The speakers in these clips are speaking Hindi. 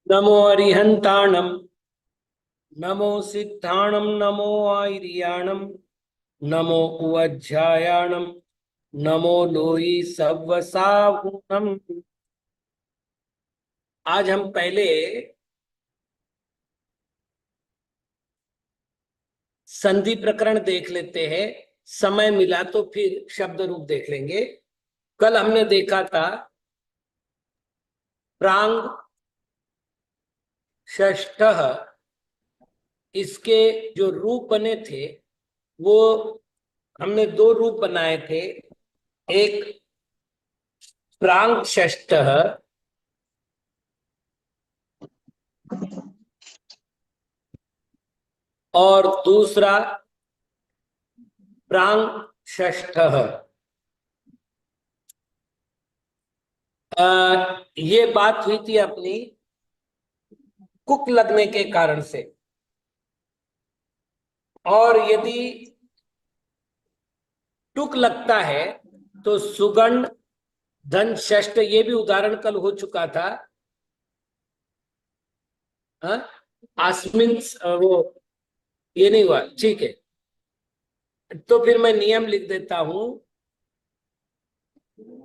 नमो अरिहंताणम, नमो सिद्धाणम, नमो आयर्याणम, नमो उवज्झायाणम, नमो लोई सव्वसाहुनम। आज हम पहले संधि प्रकरण देख लेते हैं। समय मिला तो फिर शब्द रूप देख लेंगे। कल हमने देखा था प्रांग षष्ठः, इसके जो रूप बने थे वो हमने दो रूप बनाए थे। एक प्रांग षष्ठः और दूसरा प्रांग षष्ठः। ये बात हुई थी अपनी कुक लगने के कारण से। और यदि टुक लगता है तो सुगण धन षष्ठ, ये भी उदाहरण कल हो चुका था। हाँ, आस्मिन वो ये नहीं हुआ, ठीक है। तो फिर मैं नियम लिख देता हूं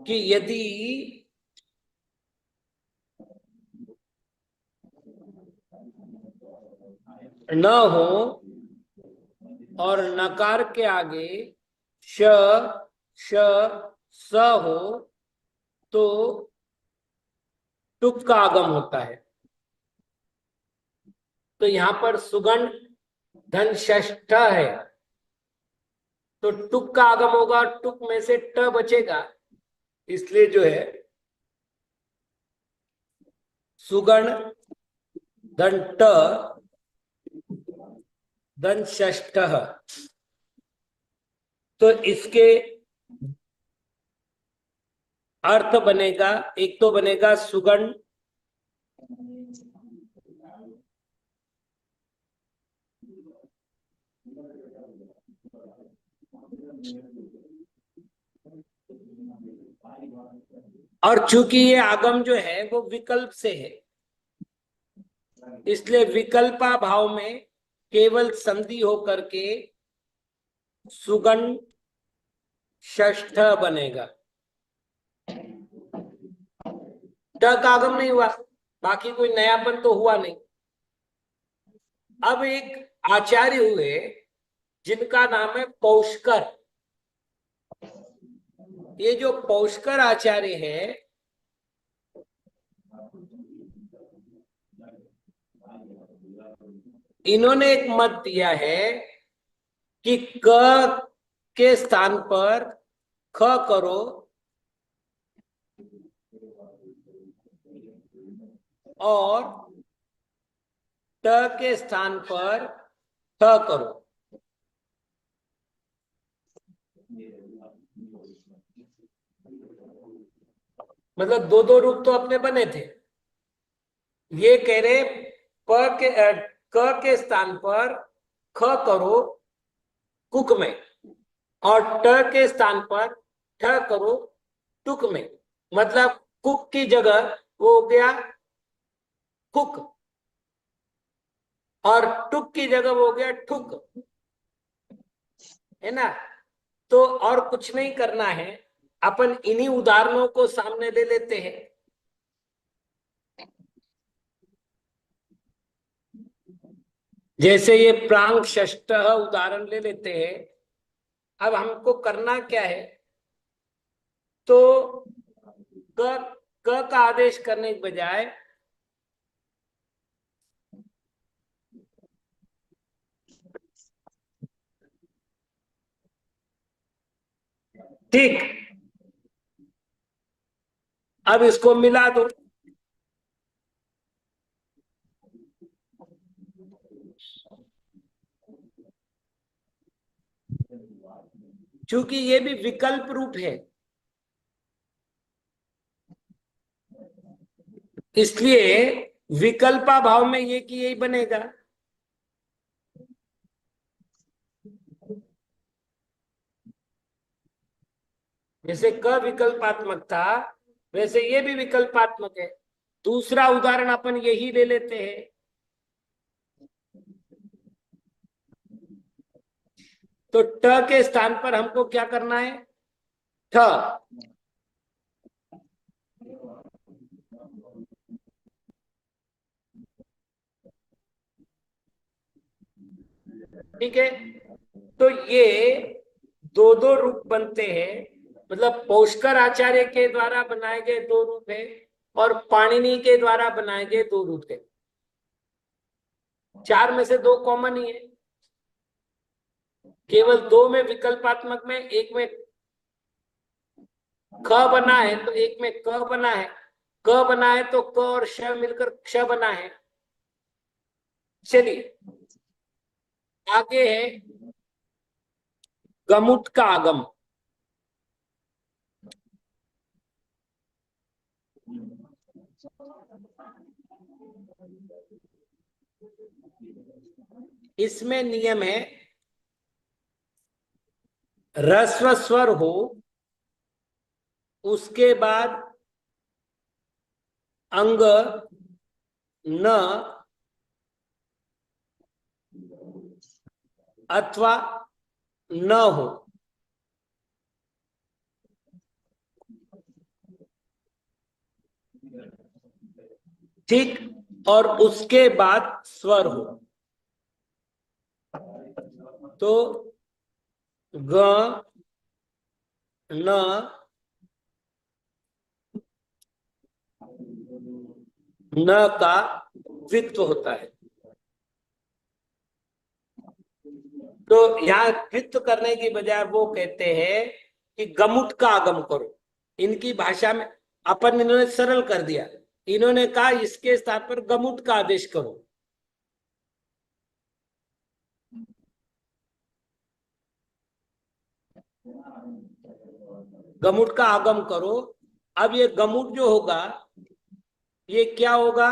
कि यदि न हो और नकार के आगे श श स हो तो टुक का आगम होता है। तो यहां पर सुगण धन षष्ठ है तो टुक का आगम होगा, टुक में से ट बचेगा, इसलिए जो है सुगण धन ट धन षष्ठ। तो इसके अर्थ बनेगा, एक तो बनेगा सुगण और चूंकि ये आगम जो है वो विकल्प से है, इसलिए विकल्पा भाव में केवल संधि होकर के सुगण षष्ठ बनेगा। ट का आगम नहीं हुआ, बाकी कोई नयापन तो हुआ नहीं। अब एक आचार्य हुए जिनका नाम है पौष्कर। ये जो पौष्कर आचार्य है, इन्होंने एक मत दिया है कि क के स्थान पर ख करो और ट के स्थान पर ठ करो। मतलब दो दो रूप तो अपने बने थे। ये कह रहे क के स्थान पर ख करो कुक में और ट के स्थान पर ठ करो टुक में। मतलब कुक की जगह वो हो गया कुक और टुक की जगह वो हो गया ठुक, है ना। तो और कुछ नहीं करना है, अपन इन्हीं उदाहरणों को सामने ले लेते हैं। जैसे ये प्रांग षष्ठ उदाहरण ले लेते हैं। अब हमको करना क्या है, तो क क का आदेश करने के बजाय ठीक, अब इसको मिला दो। क्योंकि ये भी विकल्प रूप है, इसलिए विकल्पा भाव में ये कि यही बनेगा। जैसे क विकल्पात्मक था वैसे ये भी विकल्पात्मक है। दूसरा उदाहरण अपन यही ले लेते हैं। तो ट के स्थान पर हमको क्या करना है? ठ। ठीक है, तो ये दो दो रूप बनते हैं, मतलब पुष्कर आचार्य के द्वारा बनाए गए दो रूप है और पाणिनि के द्वारा बनाए गए दो रूप है। चार में से दो कॉमन ही है, केवल दो में विकल्पात्मक में, एक में ख बना है तो एक में क बना है, क बना है तो क और श मिलकर क्ष बना है। चलिए आगे है गमुट का आगम। इसमें नियम है ह्रस्व स्वर हो उसके बाद अंग न अथवा न हो। ठीक, और उसके बाद स्वर हो। तो ग न न का द्वित्व होता है। तो यहाँ द्वित्व करने की बजाय वो कहते हैं कि गमुट का आगम करो। इनकी भाषा में अपन इन्होंने सरल कर दिया, इन्होंने कहा इसके स्थान पर गमुट का आदेश करो। गमुट का आगम करो। अब ये गमुट जो होगा ये क्या होगा?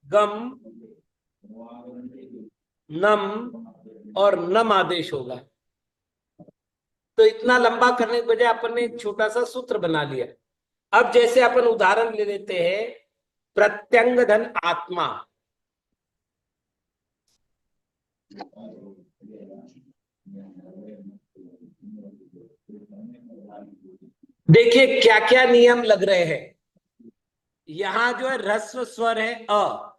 गम, नम और नम आदेश होगा। तो इतना लंबा करने के बजाय अपन ने एक छोटा सा सूत्र बना लिया। अब जैसे अपन उदाहरण ले लेते हैं, प्रत्यंग धन आत्मा। देखिए क्या क्या नियम लग रहे हैं। यहां जो है ह्रस्व स्वर है अ,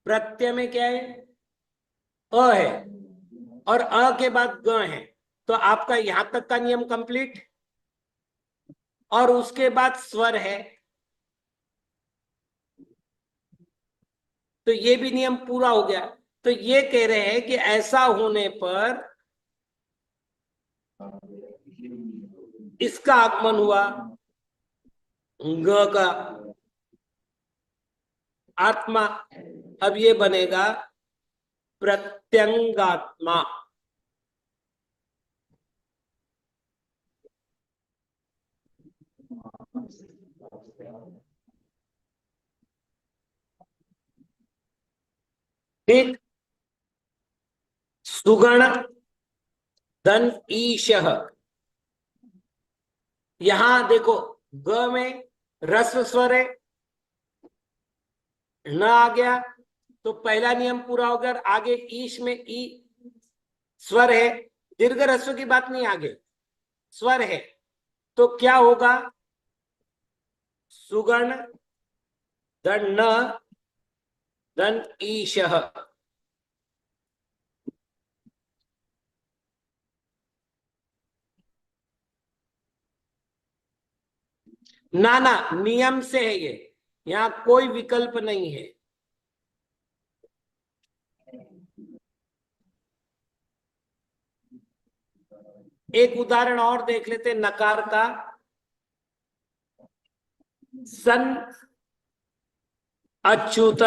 प्रत्यय में क्या है? अ है, और अ के बाद ग है। तो आपका यहां तक का नियम कंप्लीट, और उसके बाद स्वर है, तो ये भी नियम पूरा हो गया। तो ये कह रहे हैं कि ऐसा होने पर इसका आगमन हुआ, ग का आत्मा। अब ये बनेगा प्रत्यंगात्मा। ठीक, सुगण धन ईश। यहां देखो ग में रस्व स्वर है, न आ गया तो पहला नियम पूरा हो गया। आगे ईश में ई स्वर है, दीर्घ रस्व की बात नहीं, आगे स्वर है। तो क्या होगा? सुगण धन न धन ईश। ना ना, नियम से है ये, यहाँ कोई विकल्प नहीं है। एक उदाहरण और देख लेते नकार का। सन अच्युत,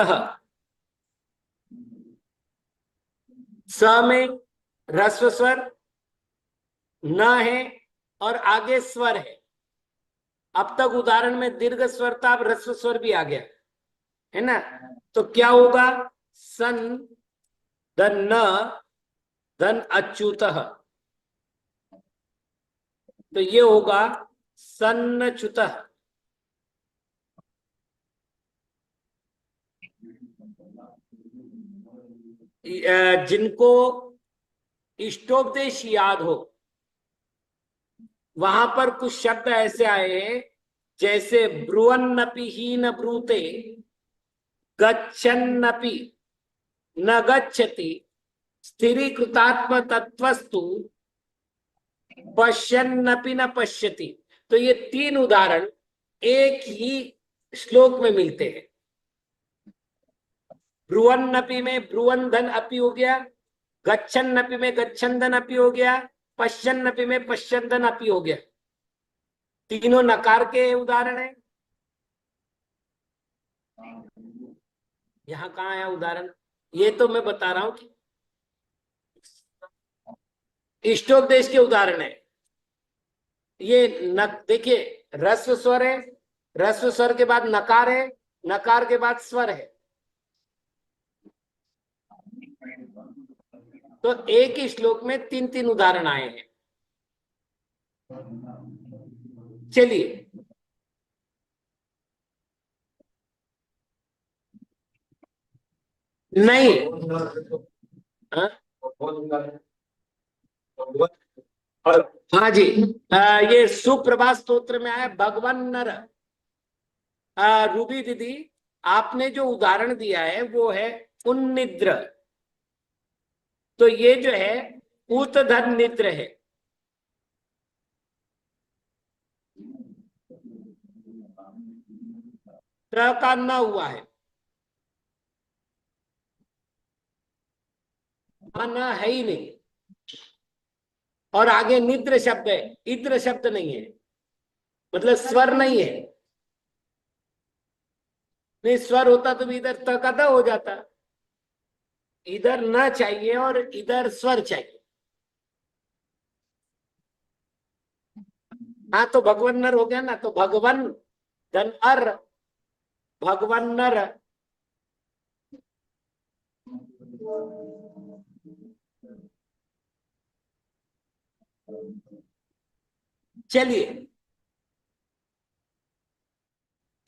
स में ह्रस्व स्वर न है और आगे स्वर है। अब तक उदाहरण में दीर्घ स्वर था, अब ह्रस्व स्वर भी आ गया है ना। तो क्या होगा? सन धन न धन अच्युत। तो ये होगा सन्नच्युतः। जिनको इष्टोपदेश याद हो, वहां पर कुछ शब्द ऐसे आए हैं जैसे ब्रुवन्नपि ही न ब्रूते, गच्छन्नपि न गच्छति, स्थिरीकृतात्म तत्वस्तु पश्यन्नपि न पश्यति। तो ये तीन उदाहरण एक ही श्लोक में मिलते हैं। ब्रुवन्नपि में ब्रुवंधन अपि हो गया, गच्छन्नपि में गच्छंदन अपि हो गया, पश्यन्नपि में पश्यंदन अपि हो गया। तीनों नकार के उदाहरण है। यहाँ कहाँ है उदाहरण? ये तो मैं बता रहा हूं कि इष्टोपदेश के उदाहरण है। ये न देखिए, रस्व स्वर है, रस्व स्वर के बाद नकार है, नकार के बाद स्वर है। तो एक ही श्लोक में तीन तीन उदाहरण आए हैं। चलिए, नहीं। हाँ, हाँ जी। ये सुप्रभात स्तोत्र में आया भगवन नर। रूबी दीदी, आपने जो उदाहरण दिया है वो है उन्निद्र। तो ये जो है ऊतधन निद्र है। त्र का न हुआ है, न है ही नहीं। और आगे निद्र शब्द है, इद्र शब्द नहीं है, मतलब स्वर नहीं है। नहीं, स्वर होता तो भी इधर त का द हो जाता। इधर न चाहिए और इधर स्वर चाहिए। हाँ, तो भगवन्नर हो गया ना, तो भगवन धन अर, भगवन्नर। चलिए,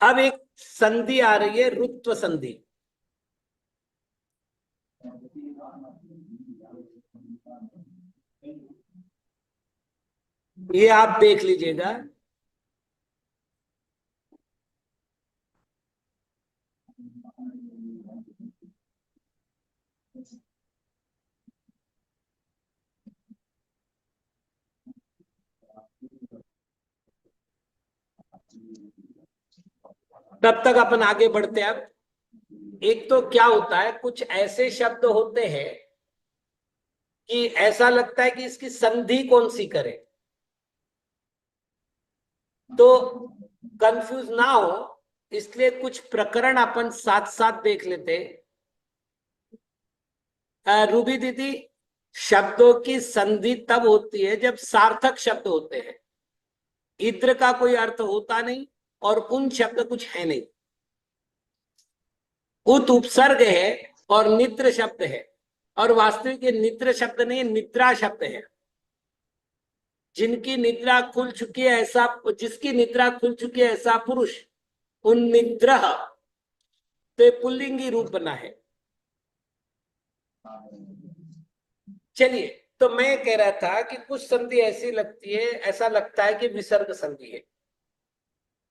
अब एक संधि आ रही है, रुत्व संधि। ये आप देख लीजिएगा। तब तक अपन आगे बढ़ते हैं। अब एक तो क्या होता है, कुछ ऐसे शब्द होते हैं कि ऐसा लगता है कि इसकी संधि कौन सी करे, तो कंफ्यूज ना हो इसलिए कुछ प्रकरण अपन साथ साथ देख लेते। रूबी दीदी, शब्दों की संधि तब होती है जब सार्थक शब्द होते हैं। इत्र का कोई अर्थ होता नहीं और उन शब्द कुछ है नहीं। उत उपसर्ग है और निद्र शब्द है, और वास्तविक ये निद्र शब्द नहीं, निद्रा शब्द है। जिनकी निद्रा खुल चुकी है ऐसा, जिसकी निद्रा खुल चुकी है ऐसा पुरुष, उन निद्रा, तो पुल्लिंगी रूप बना है। चलिए, तो मैं कह रहा था कि कुछ संधि ऐसी लगती है, ऐसा लगता है कि विसर्ग संधि है।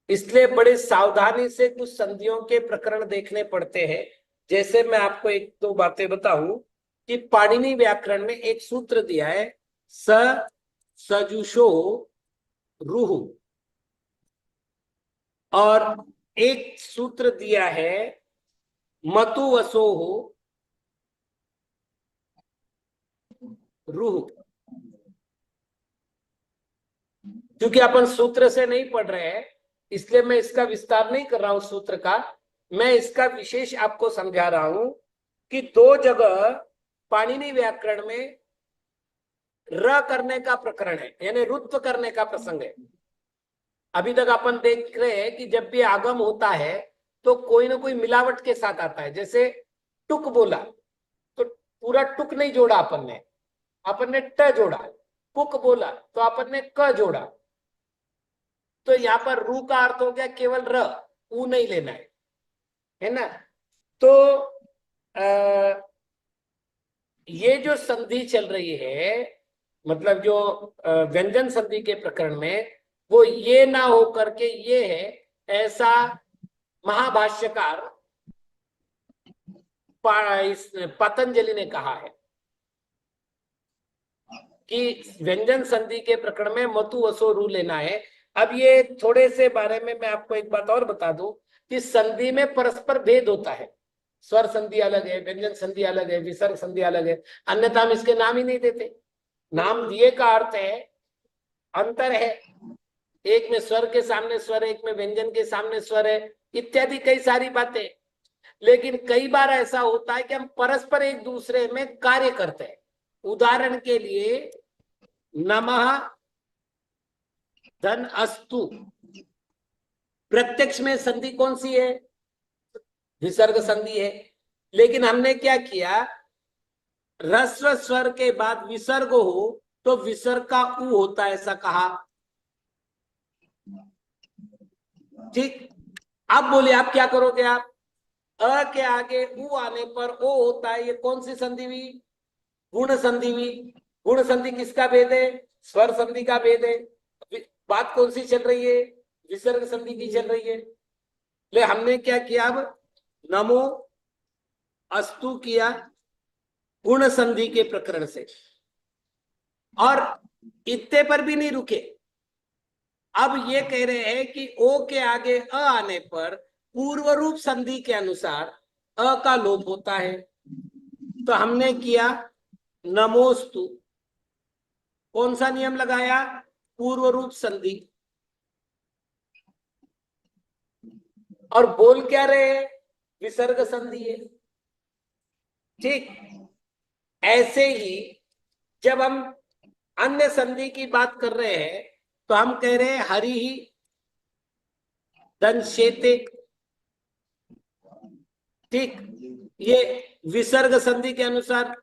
इसलिए बड़े सावधानी से कुछ संधियों के प्रकरण देखने पड़ते हैं। जैसे मैं आपको एक दो बातें बताऊं कि पाणिनि व्याकरण में एक सूत्र दिया है, स सजुषो रुहु, और एक सूत्र दिया है मतु वसो रुहु। क्योंकि अपन सूत्र से नहीं पढ़ रहे हैं इसलिए मैं इसका विस्तार नहीं कर रहा हूं सूत्र का। मैं इसका विशेष आपको समझा रहा हूं कि दो जगह पाणिनि व्याकरण में र करने का प्रकरण है, यानी रुत्व करने का प्रसंग है। अभी तक अपन देख रहे हैं कि जब भी आगम होता है तो कोई ना कोई मिलावट के साथ आता है। जैसे टुक बोला तो पूरा टुक नहीं जोड़ा अपन ने ट जोड़ा। कुक बोला तो अपन ने क जोड़ा। तो यहाँ पर रू का अर्थ हो गया केवल र, ऊ नहीं लेना है ना। तो ये जो संधि चल रही है, मतलब जो व्यंजन संधि के प्रकरण में, वो ये ना हो करके ये है, ऐसा महाभाष्यकार पतंजलि ने कहा है कि व्यंजन संधि के प्रकरण में मतु वसो रू लेना है। अब ये थोड़े से बारे में मैं आपको एक बात और बता दूं कि संधि में परस्पर भेद होता है। स्वर संधि अलग है, व्यंजन संधि अलग है, विसर्ग संधि अलग है, अन्यथा हम इसके नाम ही नहीं देते। नाम दिए का अर्थ है अंतर है, एक में स्वर के सामने स्वर, एक में व्यंजन के सामने स्वर है, इत्यादि कई सारी बातें। लेकिन कई बार ऐसा होता है कि हम परस्पर एक दूसरे में कार्य करते हैं। उदाहरण के लिए नमः धन अस्तु, प्रत्यक्ष में संधि कौन सी है? विसर्ग संधि है। लेकिन हमने क्या किया, ह्रस्व स्वर के बाद विसर्ग हो तो विसर्ग का उ होता है, ऐसा कहा। ठीक, अब बोले आप क्या करोगे? आप अ के आगे उ आने पर ओ होता है, ये कौन सी संधि हुई? गुण संधि हुई। गुण संधि किसका भेद है? स्वर संधि का भेद है। बात कौन सी चल रही है? विसर्ग संधि की चल रही है। ले हमने क्या किया, अब नमो अस्तु किया गुण संधि के प्रकरण से, और इतने पर भी नहीं रुके। अब ये कह रहे हैं कि ओ के आगे अ आने पर पूर्व रूप संधि के अनुसार अ का लोप होता है। तो हमने किया नमोस्तु, कौन सा नियम लगाया? पूर्व रूप संधि। और बोल क्या रहे हैं? विसर्ग संधि है। ठीक, ऐसे ही जब हम अन्य संधि की बात कर रहे हैं तो हम कह रहे हैं हरि ही दंशेते। ठीक, ये विसर्ग संधि के अनुसार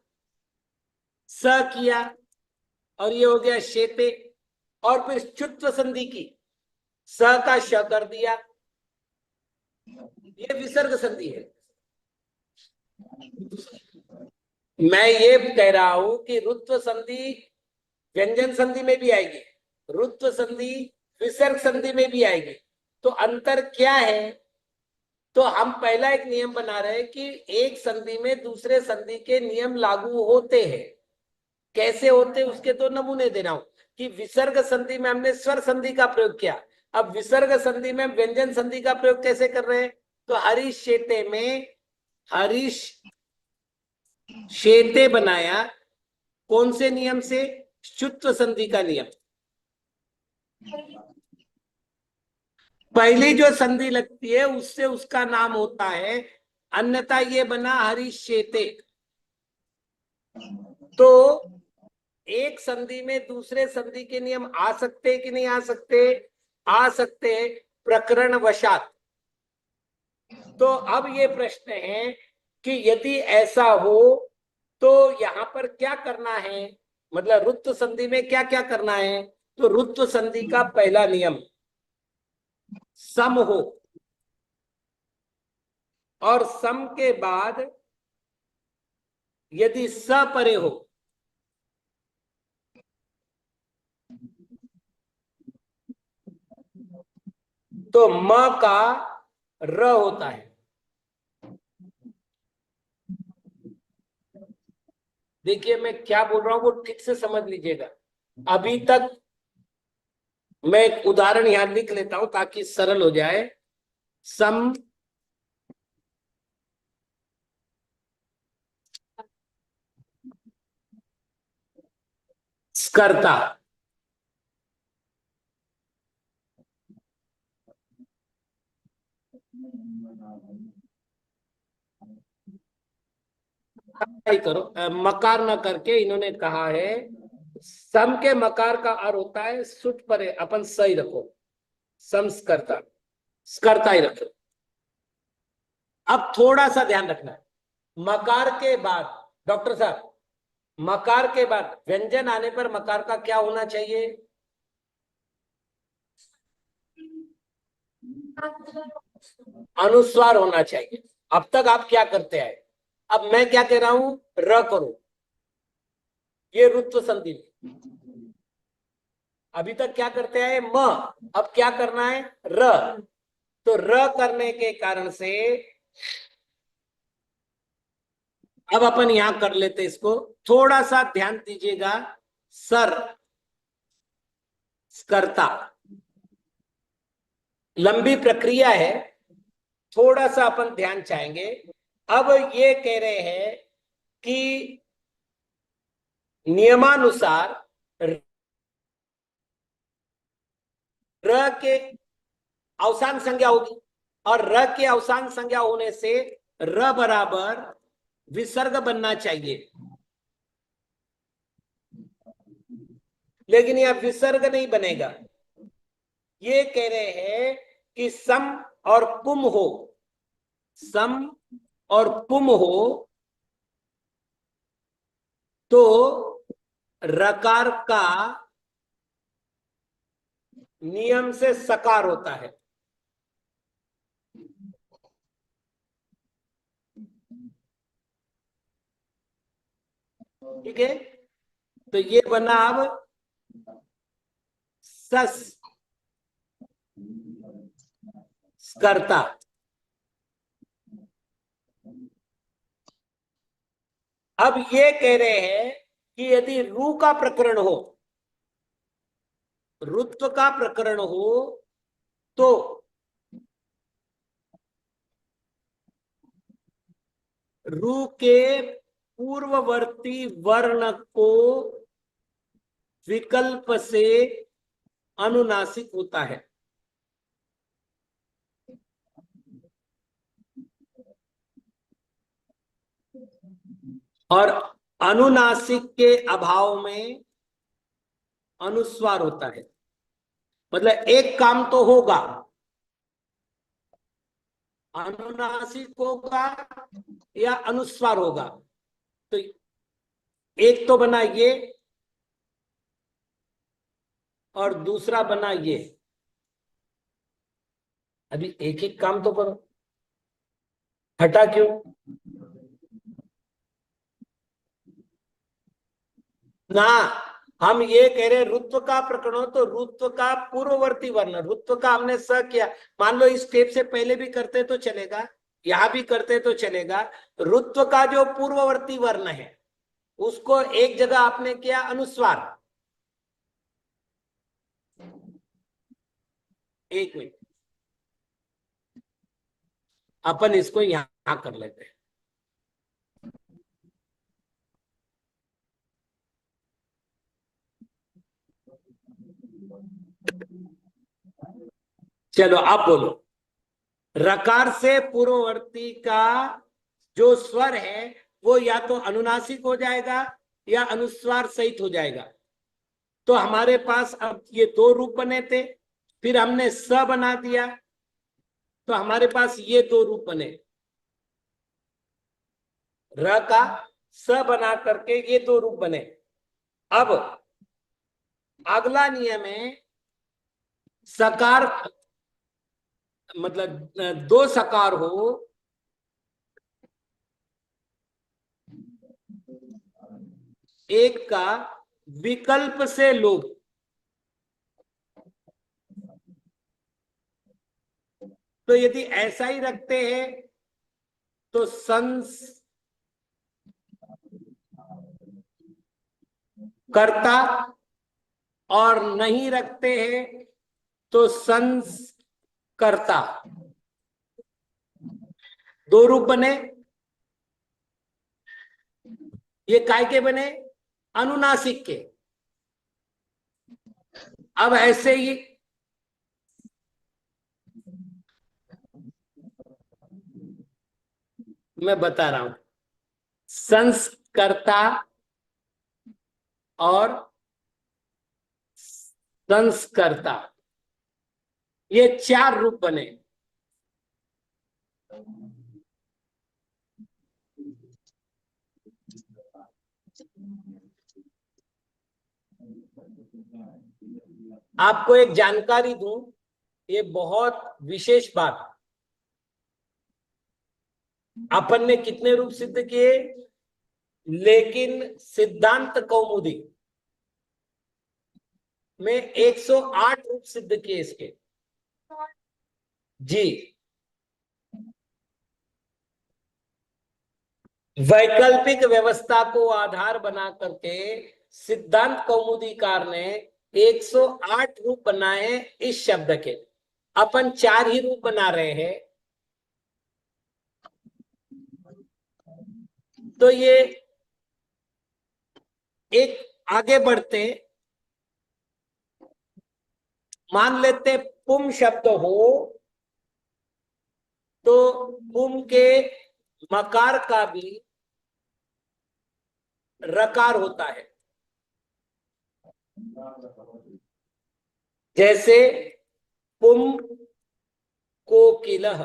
स किया और ये हो गया शेते। और फिर चुत्व संधि की, स का श कर दिया, ये विसर्ग संधि है। मैं ये कह रहा हूं कि रुत्व संधि व्यंजन संधि में भी आएगी, रुत्व संधि विसर्ग संधि में भी आएगी। तो अंतर क्या है? तो हम पहला एक नियम बना रहे हैं कि एक संधि में दूसरे संधि के नियम लागू होते हैं। कैसे होते हैं उसके दो नमूने दे रहा हूं कि विसर्ग संधि में हमने स्वर संधि का प्रयोग किया, अब विसर्ग संधि में व्यंजन संधि का प्रयोग कैसे कर रहे हैं? तो हरीश शेते में हरीश शेते बनाया, कौन से नियम से? शुत्व संधि का नियम। पहली जो संधि लगती है उससे उसका नाम होता है, अन्यथा ये बना हरीश शेते। तो एक संधि में दूसरे संधि के नियम आ सकते कि नहीं आ सकते? आ सकते, प्रकरण वशात। तो अब ये प्रश्न है कि यदि ऐसा हो तो यहां पर क्या करना है, मतलब रुत्व संधि में क्या क्या करना है? तो रुत्व संधि का पहला नियम सम हो, और सम के बाद यदि स परे हो तो म का र होता है। देखिए मैं क्या बोल रहा हूं वो ठीक से समझ लीजिएगा। अभी तक मैं एक उदाहरण यहां लिख लेता हूं ताकि सरल हो जाए। सम स्कर्ता, ही करो, मकार न करके इन्होंने कहा है सम के मकार का अर्थ होता है सुट परे, अपन सही रखो, संस्कर्ता, स्कर्ता ही रखो। अब थोड़ा सा ध्यान रखना है, मकार के बाद डॉक्टर साहब, मकार के बाद व्यंजन आने पर मकार का क्या होना चाहिए? अनुस्वार होना चाहिए। अब तक आप क्या करते आए, अब मैं क्या कह रहा हूं, र करो, ये रुत्व संधि में। अभी तक क्या करते आए, म, अब क्या करना है, र। तो र करने के कारण से अब अपन यहां कर लेते इसको, थोड़ा सा ध्यान दीजिएगा, सर, कर्ता, लंबी प्रक्रिया है, थोड़ा सा अपन ध्यान चाहेंगे। अब ये कह रहे हैं कि नियमानुसार र के अवसान संज्ञा होगी, और र के अवसान संज्ञा होने से र बराबर विसर्ग बनना चाहिए, लेकिन यह विसर्ग नहीं बनेगा। ये कह रहे हैं कि सम और पुम हो, सम और पुम हो तो रकार का नियम से सकार होता है। ठीक है, तो ये बना अब सस कर्ता। अब ये कह रहे हैं कि यदि रू का प्रकरण हो, रुत्व का प्रकरण हो, तो रू के पूर्ववर्ती वर्ण को विकल्प से अनुनासिक होता है, और अनुनासिक के अभाव में अनुस्वार होता है। मतलब एक काम तो होगा, अनुनासिक होगा या अनुस्वार होगा। तो एक तो बना ये, और दूसरा बना ये। अभी एक एक काम तो करो, हटा क्यों, ना, हम ये कह रहे रुत्व का प्रकरण हो तो रुत्व का पूर्ववर्ती वर्ण, रुत्व का हमने स किया, मान लो इस स्टेप से पहले भी करते तो चलेगा, यहां भी करते तो चलेगा। रुत्व का जो पूर्ववर्ती वर्ण है उसको एक जगह आपने किया अनुस्वार। एक मिनट, अपन इसको यहां कर लेते हैं। चलो आप बोलो, रकार से पूर्ववर्ती का जो स्वर है वो या तो अनुनासिक हो जाएगा या अनुस्वार सहित हो जाएगा। तो हमारे पास अब ये दो रूप बने थे, फिर हमने स बना दिया, तो हमारे पास ये दो रूप बने, र का स बना करके ये दो रूप बने। अब अगला नियम है सकार, मतलब दो सकार हो एक का विकल्प से लोप, तो यदि ऐसा ही रखते हैं तो कर्ता, और नहीं रखते हैं तो संस्कर्ता। दो रूप बने, ये काय के बने, अनुनासिक के। अब ऐसे ही मैं बता रहा हूं, संस्कर्ता और संस्कर्ता, ये चार रूप बने। आपको एक जानकारी दूं, ये बहुत विशेष बात। अपन ने कितने रूप सिद्ध किए, लेकिन सिद्धांत कौमुदी में 108 रूप सिद्ध किए इसके। जी, वैकल्पिक व्यवस्था को आधार बना करके सिद्धांत कौमुदीकार ने 108 रूप बनाए इस शब्द के। अपन 4 ही रूप बना रहे हैं। तो ये एक आगे बढ़ते, मान लेते पुम शब्द हो तो पुम के मकार का भी रकार होता है। जैसे पुम कोकिलः,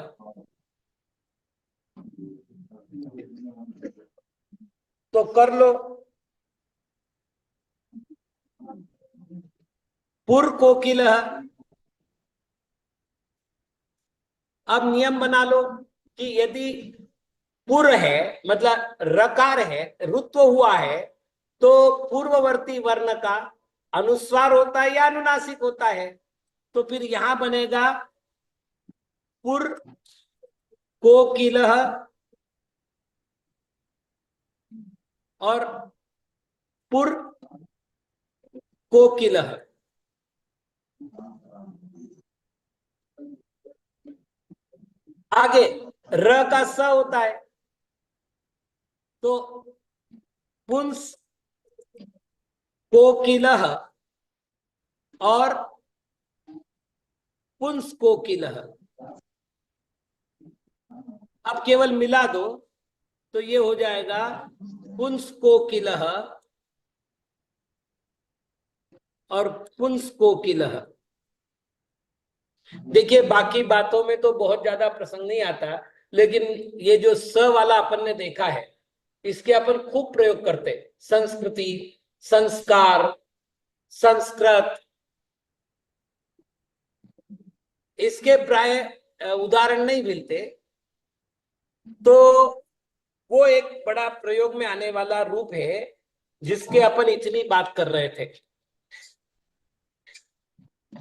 तो कर लो पुर कोकिलः। अब नियम बना लो कि यदि पुर है मतलब रकार है, रुत्व हुआ है, तो पूर्ववर्ती वर्ण का अनुस्वार होता है या अनुनासिक होता है। तो फिर यहां बनेगा पुर कोकिलः और पुर कोकिलः। आगे र का स होता है, तो पुंस कोकिलः और पुंस कोकिलः। अब केवल मिला दो तो ये हो जाएगा पुंस कोकिलः और पुंस कोकिलः। देखिए बाकी बातों में तो बहुत ज्यादा प्रसंग नहीं आता, लेकिन ये जो स वाला अपन ने देखा है, इसके अपन खूब प्रयोग करते। संस्कृति, संस्कार, संस्कृत, इसके प्राय उदाहरण नहीं मिलते। तो वो एक बड़ा प्रयोग में आने वाला रूप है जिसके अपन इतनी बात कर रहे थे।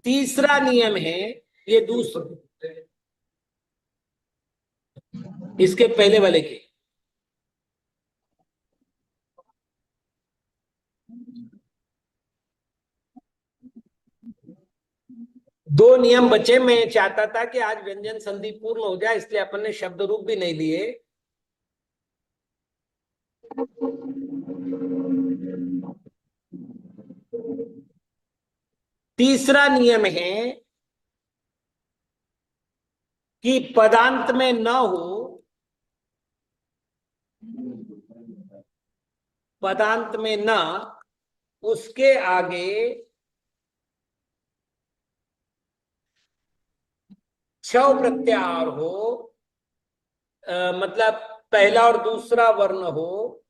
तीसरा नियम है, ये दूसरा इसके पहले वाले की। दो नियम बचे। मैं चाहता था कि आज व्यंजन संधि पूर्ण हो जाए, इसलिए अपन ने शब्द रूप भी नहीं लिए। तीसरा नियम है कि पदांत में न हो, पदांत में न, उसके आगे छव प्रत्याहार हो, मतलब पहला और दूसरा वर्ण हो,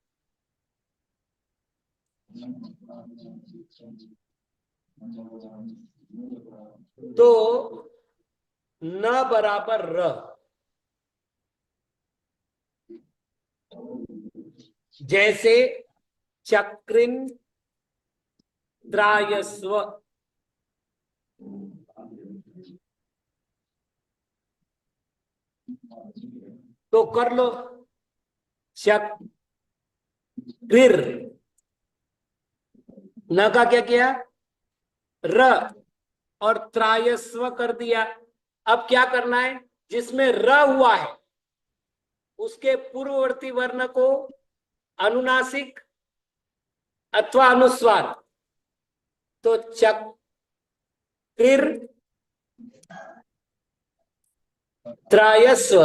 तो न बराबर र। जैसे चक्रिन त्रायस्व, तो कर लो चक्रिर, न का क्या किया, र, और त्रायस्व कर दिया। अब क्या करना है, जिसमें र हुआ है उसके पूर्ववर्ती वर्ण को अनुनासिक अथवा अनुस्वार, तो चक्रिर त्रायस्व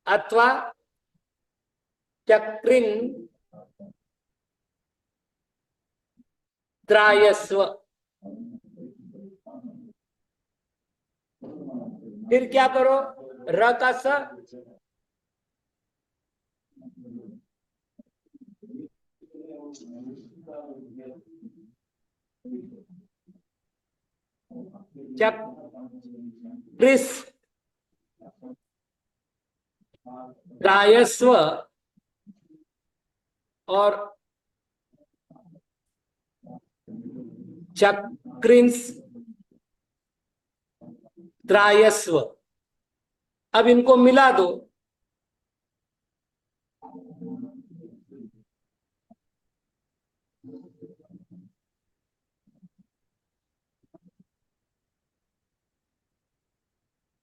अथवा चक्रिन त्रायस्व। फिर क्या करो, र का स, चक्रिस त्रायस्व और चक्रिंस त्रायस्व। अब इनको मिला दो,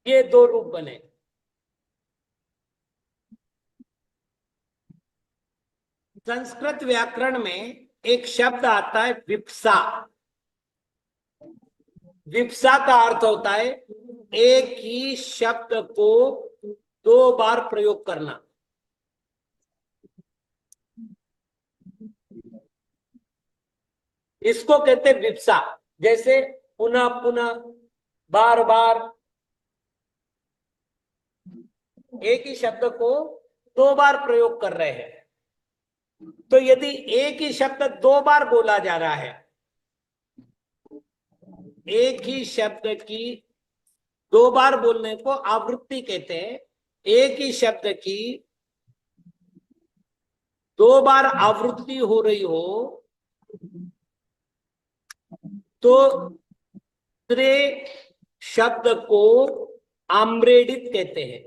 ये दो रूप बने। संस्कृत व्याकरण में एक शब्द आता है विप्सा। विप्सा का अर्थ होता है एक ही शब्द को दो बार प्रयोग करना। इसको कहते हैं विप्सा। जैसे पुनः पुनः, बार बार, एक ही शब्द को दो बार प्रयोग कर रहे हैं। तो यदि एक ही शब्द दो बार बोला जा रहा है, एक ही शब्द की दो बार बोलने को आवृत्ति कहते हैं। एक ही शब्द की दो बार आवृत्ति हो रही हो तो दूसरे शब्द को आम्रेडित कहते हैं।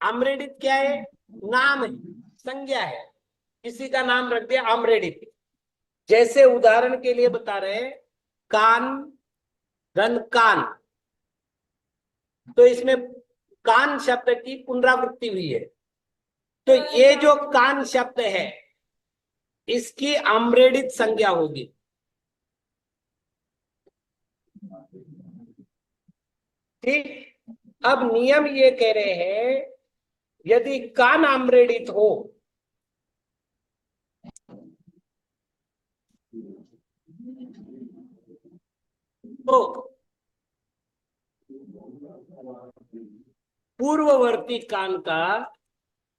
आम्रेडित क्या है? नाम है, संज्ञा है, किसी का नाम रख दिया आम्रेडित। जैसे उदाहरण के लिए बता रहे हैं कान, धन कान, तो इसमें कान शब्द की पुनरावृत्ति हुई है। तो ये जो कान शब्द है इसकी आम्रेडित संज्ञा होगी। ठीक। अब नियम ये कह रहे हैं यदि कान आम्रेडित हो तो पूर्ववर्ती कान का,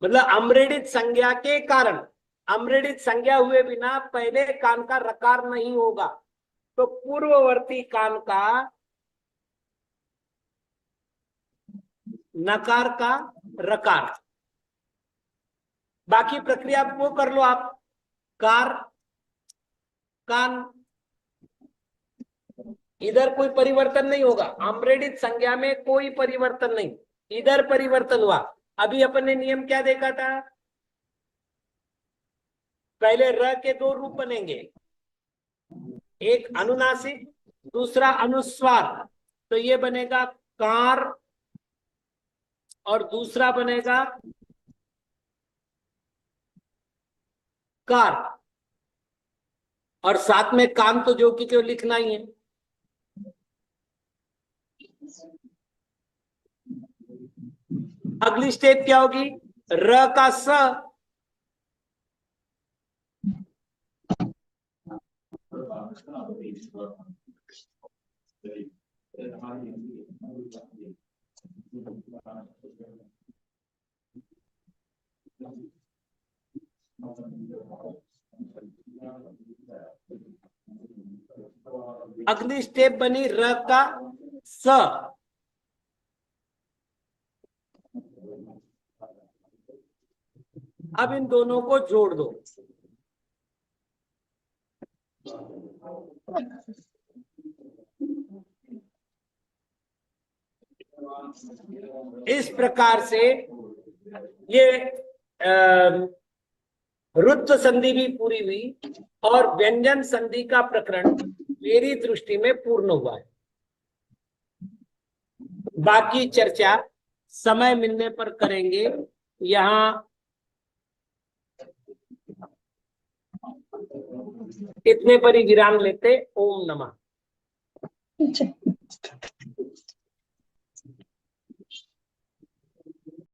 मतलब आम्रेडित संज्ञा के कारण, आम्रेडित संज्ञा हुए बिना पहले कान का रकार नहीं होगा, तो पूर्ववर्ती कान का नकार का रकार। बाकी प्रक्रिया वो कर लो आप, कार, कान, इधर कोई परिवर्तन नहीं होगा। आम्रेडित संज्ञा में कोई परिवर्तन नहीं, इधर परिवर्तन हुआ। अभी अपन ने नियम क्या देखा था? पहले र के दो रूप बनेंगे, एक अनुनासिक, दूसरा अनुस्वार। तो ये बनेगा कार और दूसरा बनेगा कार, और साथ में कान तो जो कि क्यों लिखना ही है। अगली स्टेप क्या होगी? र का स, अगली स्टेप बनी र का स। अब इन दोनों को जोड़ दो। इस प्रकार से ये रुद्ध संधि भी पूरी हुई और व्यंजन संधि का प्रकरण मेरी दृष्टि में पूर्ण हुआ है। बाकी चर्चा समय मिलने पर करेंगे। यहाँ इतने पर ही विराम लेते। ओम नमः।